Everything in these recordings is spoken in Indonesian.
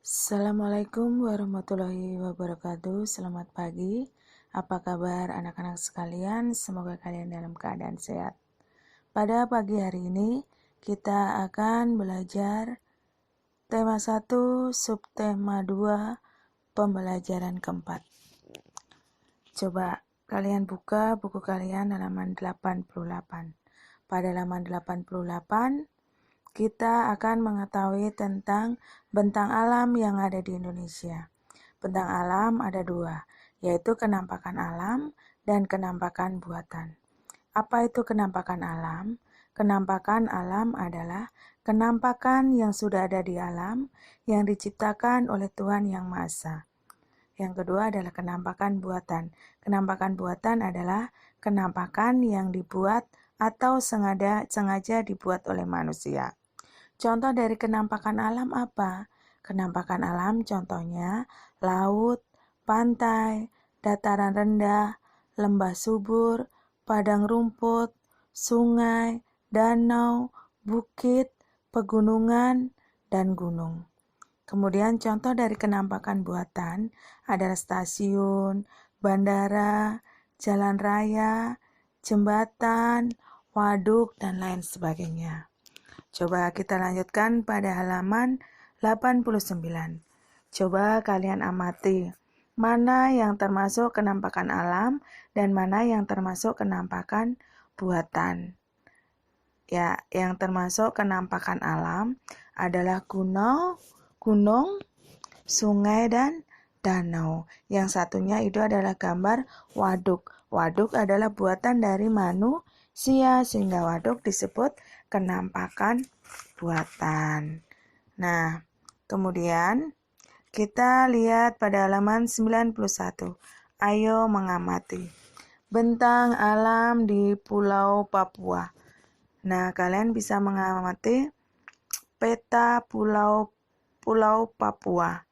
Assalamualaikum warahmatullahi wabarakatuh. Selamat pagi. Apa kabar anak-anak sekalian? Semoga kalian dalam keadaan sehat. Pada pagi hari ini kita akan belajar tema 1, subtema 2, pembelajaran keempat. Coba kalian buka buku kalian halaman 88. Pada halaman 88 kita akan mengetahui tentang bentang alam yang ada di Indonesia. Bentang alam ada dua, yaitu kenampakan alam dan kenampakan buatan. Apa itu kenampakan alam? Kenampakan alam adalah kenampakan yang sudah ada di alam yang diciptakan oleh Tuhan Yang Maha Esa. Yang kedua adalah kenampakan buatan. Kenampakan buatan adalah kenampakan yang dibuat atau sengaja dibuat oleh manusia. Contoh dari kenampakan alam apa? Kenampakan alam contohnya laut, pantai, dataran rendah, lembah subur, padang rumput, sungai, danau, bukit, pegunungan, dan gunung. Kemudian contoh dari kenampakan buatan adalah stasiun, bandara, jalan raya, jembatan, waduk, dan lain sebagainya. Coba kita lanjutkan pada halaman 89. Coba kalian amati mana yang termasuk kenampakan alam dan mana yang termasuk kenampakan buatan. Ya, yang termasuk kenampakan alam adalah gunung, sungai, dan danau. Yang satunya itu adalah gambar waduk. Waduk adalah buatan dari manusia sehingga waduk disebut kenampakan buatan. Nah, kemudian kita lihat pada halaman 91. Ayo mengamati bentang alam di Pulau Papua. Nah, kalian bisa mengamati peta Pulau Papua.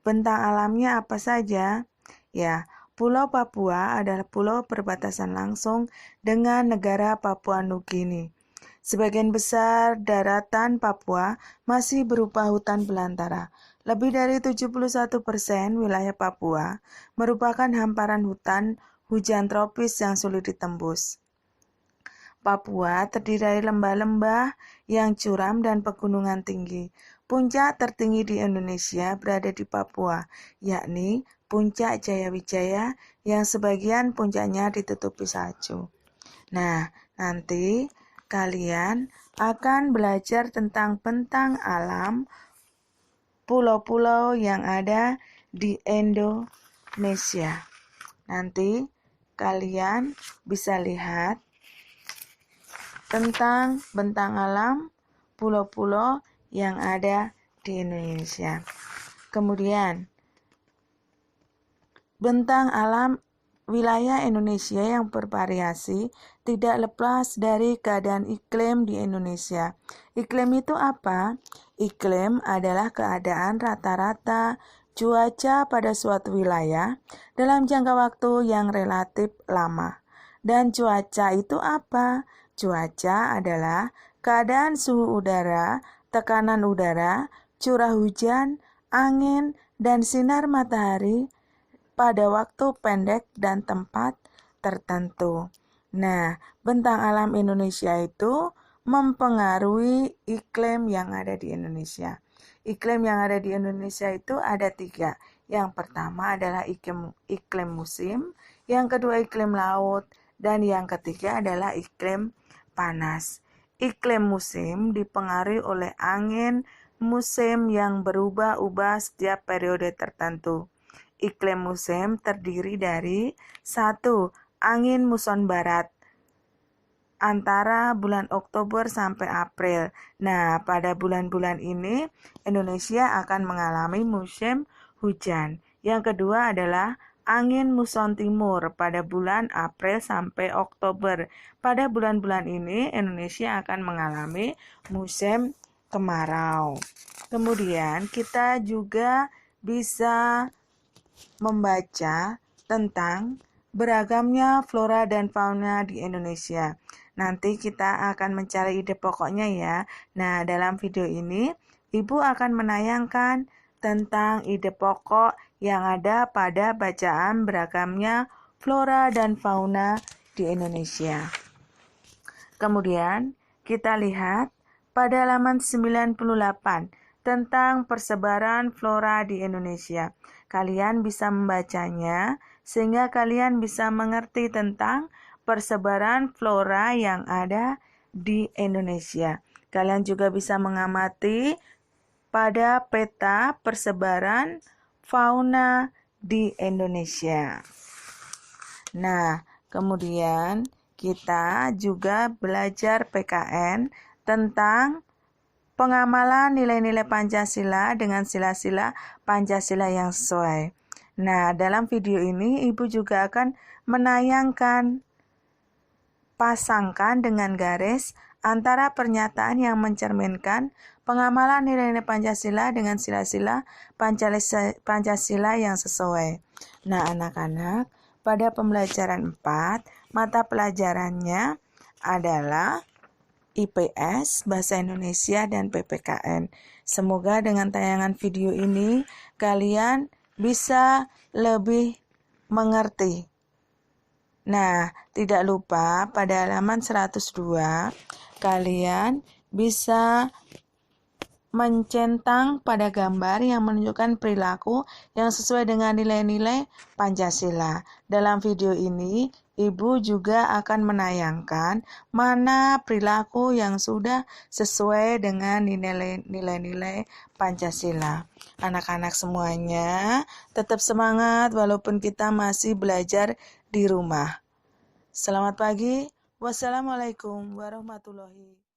Bentang alamnya apa saja? Ya, Pulau Papua adalah pulau perbatasan langsung dengan negara Papua Nugini. Sebagian besar daratan Papua masih berupa hutan belantara. Lebih dari 71% wilayah Papua merupakan hamparan hutan hujan tropis yang sulit ditembus. Papua terdiri dari lembah-lembah yang curam dan pegunungan tinggi. Puncak tertinggi di Indonesia berada di Papua, yakni Puncak Jayawijaya yang sebagian puncaknya ditutupi salju. Nah, nanti kalian akan belajar tentang bentang alam pulau-pulau yang ada di Indonesia. Nanti kalian bisa lihat tentang bentang alam pulau-pulau yang ada di Indonesia. Kemudian, bentang alam wilayah Indonesia yang bervariasi tidak lepas dari keadaan iklim di Indonesia. Iklim itu apa? Iklim adalah keadaan rata-rata cuaca pada suatu wilayah dalam jangka waktu yang relatif lama. Dan cuaca itu apa? Cuaca adalah keadaan suhu udara, tekanan udara, curah hujan, angin, dan sinar matahari pada waktu pendek dan tempat tertentu. Nah, bentang alam Indonesia itu mempengaruhi iklim yang ada di Indonesia. Iklim yang ada di Indonesia itu ada 3. Yang pertama adalah iklim musim, yang kedua iklim laut, dan yang ketiga adalah iklim panas. Iklim musim dipengaruhi oleh angin musim yang berubah-ubah setiap periode tertentu. Iklim musim terdiri dari 1. Angin muson barat antara bulan Oktober sampai April. Nah, pada bulan-bulan ini Indonesia akan mengalami musim hujan. Yang kedua adalah angin muson timur pada bulan April sampai Oktober. Pada bulan-bulan ini Indonesia akan mengalami musim kemarau. Kemudian kita juga bisa membaca tentang beragamnya flora dan fauna di Indonesia. Nanti kita akan mencari ide pokoknya ya. Nah, dalam video ini Ibu akan menayangkan tentang ide pokok yang ada pada bacaan beragamnya flora dan fauna di Indonesia. Kemudian kita lihat pada halaman 98 tentang persebaran flora di Indonesia. Kalian bisa membacanya sehingga kalian bisa mengerti tentang persebaran flora yang ada di Indonesia. Kalian juga bisa mengamati pada peta persebaran fauna di Indonesia. Nah, kemudian kita juga belajar PKN tentang pengamalan nilai-nilai Pancasila dengan sila-sila Pancasila yang sesuai. Nah, dalam video ini Ibu juga akan menayangkan pasangkan dengan garis antara pernyataan yang mencerminkan pengamalan nilai-nilai Pancasila dengan sila-sila Pancasila yang sesuai. Nah, anak-anak, pada pembelajaran 4, mata pelajarannya adalah IPS, Bahasa Indonesia, dan PPKN. Semoga dengan tayangan video ini kalian bisa lebih mengerti. Nah, tidak lupa pada halaman 102 kalian bisa mencentang pada gambar yang menunjukkan perilaku yang sesuai dengan nilai-nilai Pancasila. Dalam video ini, Ibu juga akan menayangkan mana perilaku yang sudah sesuai dengan nilai-nilai Pancasila. Anak-anak semuanya tetap semangat walaupun kita masih belajar di rumah. Selamat pagi. Wassalamualaikum warahmatullahi wabarakatuh.